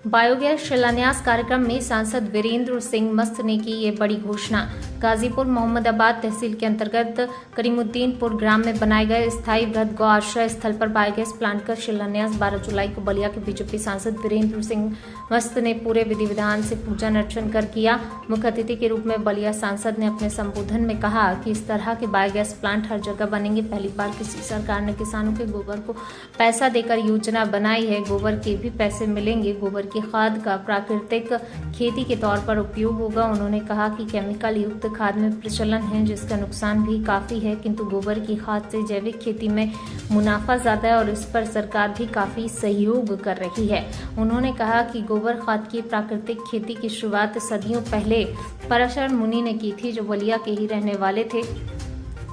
Biogas शिलान्यास कार्यक्रम में सांसद वीरेंद्र सिंह मस्त ने की ये बड़ी घोषणा। गाजीपुर मोहम्मदाबाद तहसील के अंतर्गत करीमुद्दीनपुर ग्राम में बनाए गए स्थायी वृहद गौ आश्रय स्थल पर बायोगैस प्लांट का शिलान्यास 12 जुलाई को बलिया के बीजेपी सांसद वीरेंद्र सिंह मस्त ने पूरे विधि विधान से पूजन अर्चन कर किया। मुख्य अतिथि के रूप में बलिया सांसद ने अपने संबोधन में कहा कि इस तरह के बायोगैस प्लांट हर जगह बनेंगे। पहली बार किसी सरकार ने किसानों के गोबर को पैसा देकर योजना बनाई है। गोबर के भी पैसे मिलेंगे। गोबर की खाद का प्राकृतिक खेती के तौर पर उपयोग होगा। उन्होंने कहा कि केमिकल युक्त खाद में प्रचलन है जिसका नुकसान भी काफी है, किंतु गोबर की खाद से जैविक खेती में मुनाफा ज्यादा है और इस पर सरकार भी काफी सहयोग कर रही है। उन्होंने कहा कि गोबर खाद की प्राकृतिक खेती की शुरुआत सदियों पहले पराशर मुनि ने की थी, जो बलिया के ही रहने वाले थे।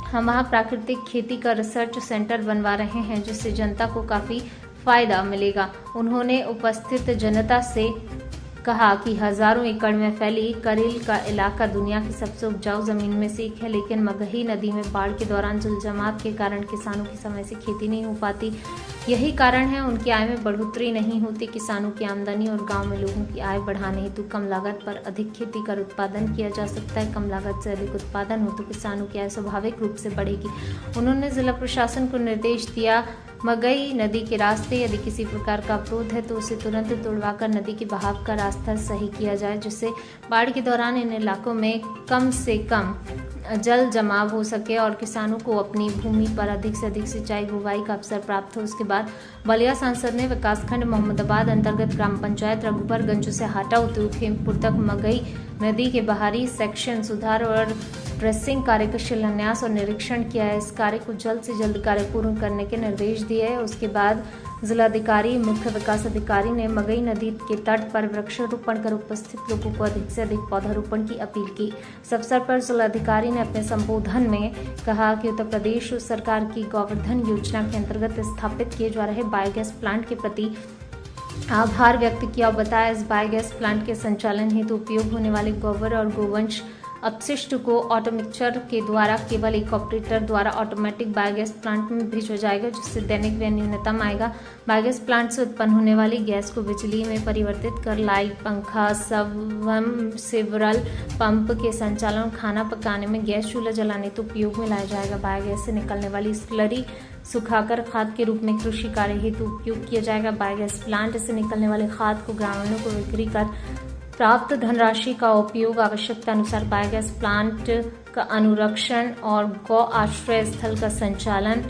हम वहाँ प्राकृतिक खेती का रिसर्च सेंटर बनवा रहे हैं जिससे जनता को काफी फायदा मिलेगा। उन्होंने उपस्थित जनता से कहा कि हजारों एकड़ में फैली करेल का इलाका दुनिया की सबसे उपजाऊ जमीन में से एक है, लेकिन मगही नदी में बाढ़ के दौरान जल जमाव के कारण किसानों की समय से खेती नहीं हो पाती। यही कारण है उनकी आय में बढ़ोतरी नहीं होती। किसानों की आमदनी और गांव में लोगों की आय बढ़ाने हेतु कम लागत पर अधिक खेती कर उत्पादन किया जा सकता है। कम लागत से अधिक उत्पादन हो तो किसानों की आय स्वाभाविक रूप से बढ़ेगी। उन्होंने जिला प्रशासन को निर्देश दिया, मगई नदी के रास्ते यदि किसी प्रकार का अवरोध है तो उसे तुरंत तोड़वाकर नदी के बहाव का रास्ता सही किया जाए, जिससे बाढ़ के दौरान इन इलाकों में कम से कम जल जमाव हो सके और किसानों को अपनी भूमि पर अधिक से अधिक सिंचाई बुवाई का अवसर प्राप्त हो। उसके बाद बलिया सांसद ने विकासखंड मोहम्मदाबाद अंतर्गत ग्राम पंचायत रघुबरगंज से हाटा होते हुए खेमपुर तक मगई नदी के बाहरी सेक्शन सुधार और ड्रेसिंग कार्य का शिलान्यास और निरीक्षण किया है। इस कार्य को जल्द से जल्द कार्य पूर्ण करने के निर्देश दिए हैं। उसके बाद जिलाधिकारी मुख्य विकास अधिकारी ने मगई नदी के तट पर वृक्षारोपण कर उपस्थित लोगों को अधिक से अधिक पौधारोपण की अपील की। इस अवसर पर जिलाधिकारी ने अपने संबोधन में कहा कि उत्तर प्रदेश सरकार की गोवर्धन योजना के अंतर्गत स्थापित किए जा रहे बायोगैस प्लांट के प्रति आभार व्यक्त किया और बताया इस बायोगैस प्लांट के संचालन हेतु उपयोग होने वाले गोबर और गोवंश अपशिष्ट को ऑटोमिक्सचर के द्वारा केवल एक ऑपरेटर द्वारा ऑटोमेटिक बायोगैस प्लांट में भेजा जाएगा, जिससे दैनिक व्यय न्यूनतम आएगा। बायोगैस प्लांट से उत्पन्न होने वाली गैस को बिजली में परिवर्तित कर लाइट, पंखा, सबमर्सिबल पंप के संचालन और खाना पकाने में गैस चूल्हा जलाने तो उपयोग में लाया जाएगा। बायोगैस से निकलने वाली स्लरी सुखाकर खाद के रूप में कृषि कार्य हेतु उपयोग किया जाएगा। बायोगैस प्लांट से निकलने वाले खाद को ग्रामीणों को बिक्री कर प्राप्त धनराशि का उपयोग आवश्यकता अनुसार बायोगैस प्लांट का अनुरक्षण और गौ आश्रय स्थल का संचालन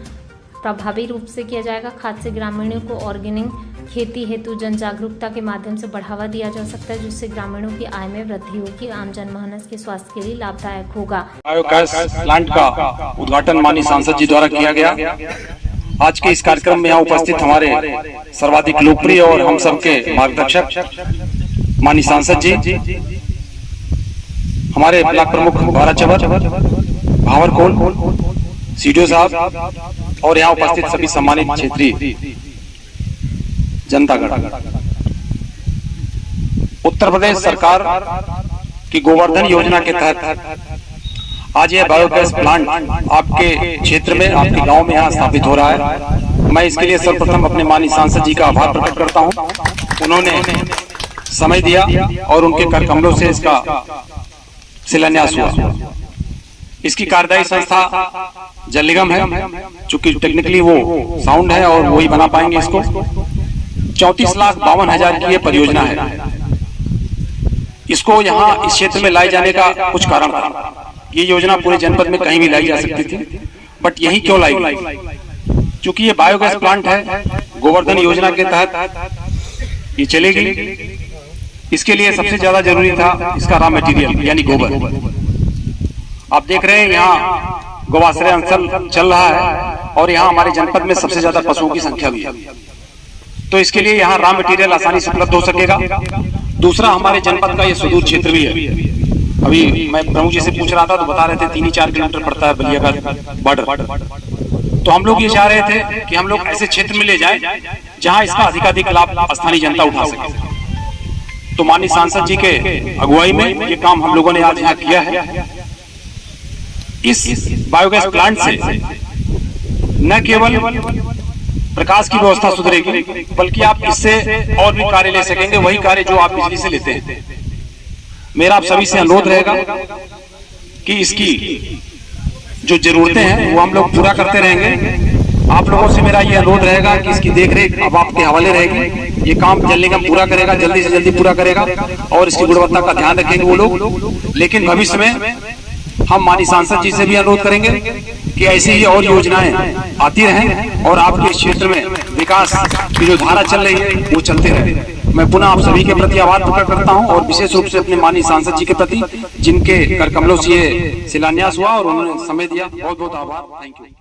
प्रभावी रूप से किया जाएगा। खाद से ग्रामीणों को ऑर्गेनिक खेती हेतु जन जागरूकता के माध्यम से बढ़ावा दिया जा सकता है, जिससे ग्रामीणों की आय में वृद्धि होगी, आम जनमानस के स्वास्थ्य के लिए लाभदायक होगा। बायोगैस प्लांट का उद्घाटन माननीय सांसद जी द्वारा किया गया। आज के इस कार्यक्रम में यहाँ उपस्थित हमारे सर्वाधिक लोकप्रिय और हम सबके मार्गदर्शक माननीय सांसद जी, हमारे ब्लॉक प्रमुख भारत चवर, भावरकोल, सीडीओ साहब और यहाँ उपस्थित सभी सम्मानित क्षेत्रीय जनतागण। उत्तर प्रदेश सरकार की गोवर्धन योजना के तहत आज यह बायोगैस प्लांट आपके क्षेत्र में, आपके गांव में यहाँ स्थापित हो रहा है। मैं इसके लिए सर्वप्रथम अपने माननीय सांसद जी का आभार प्रकट करता हूँ। उन्होंने समय दिया और उनके कर कमलों से इसका शिलान्यास हुआ। इसकी कार्यदायी संस्था जल निगम है, चूंकि टेक्निकली वो साउंड है और वही बना पाएंगे इसको। 34,52,000 की ये परियोजना है। इसको यहाँ इस क्षेत्र में लाए जाने का कुछ कारण था। ये योजना पूरे जनपद में कहीं भी लाई जा सकती थी, बट यही क्यों लाई गई? चूंकि ये बायोगैस प्लांट है, गोवर्धन योजना के तहत ये चलेगी। इसके लिए सबसे ज्यादा जरूरी था इसका रॉ मटेरियल यानी गोबर। आप देख रहे हैं यहाँ गौआश्रय अंचल चल रहा है और यहाँ हमारे जनपद में सबसे ज्यादा पशुओं की संख्या भी है, तो इसके लिए यहाँ रॉ मटेरियल आसानी से उपलब्ध हो सकेगा। दूसरा, हमारे जनपद का ये सुदूर क्षेत्र भी है। अभी मैं प्रमुख जी से पूछ रहा था तो बता रहे थे 3 ही 4 किलोमीटर पड़ता है बलिया का बॉर्डर। तो हम लोग ये चाह रहे थे कि हम लोग ऐसे क्षेत्र में ले जाए जहाँ इसका अधिकाधिक लाभ स्थानीय जनता उठा सके। तो माननीय सांसद जी के अगुवाई में ये काम हम लोगों ने आज यहाँ किया है। इस बायोगैस प्लांट से न केवल प्रकाश की व्यवस्था सुधरेगी, बल्कि आप इससे और भी कार्य ले सकेंगे, वही कार्य जो आप बिजली से लेते हैं। मेरा आप सभी से अनुरोध रहेगा कि इसकी जो जरूरतें हैं वो हम लोग पूरा करते रहेंगे। आप लोगों से मेरा ये अनुरोध रहेगा कि इसकी देखरेख अब आपके हवाले रहेगी। ये काम जल्दी निगम पूरा करेगा, जल्दी से जल्दी पूरा करेगा और इसकी गुणवत्ता का ध्यान रखेंगे वो लोग। लेकिन भविष्य में हम माननीय सांसद जी से भी अनुरोध करेंगे कि ऐसी ही और योजनाएं आती रहें और आपके क्षेत्र में विकास की जो धारा चल रही है वो चलते रहे। मैं पुनः आप सभी के प्रति आभार प्रकट करता हूं और विशेष रूप से अपने माननीय सांसद जी के प्रति, जिनके कर कमलों से ये शिलान्यास हुआ और उन्होंने समय दिया। बहुत बहुत आभार। Thank you.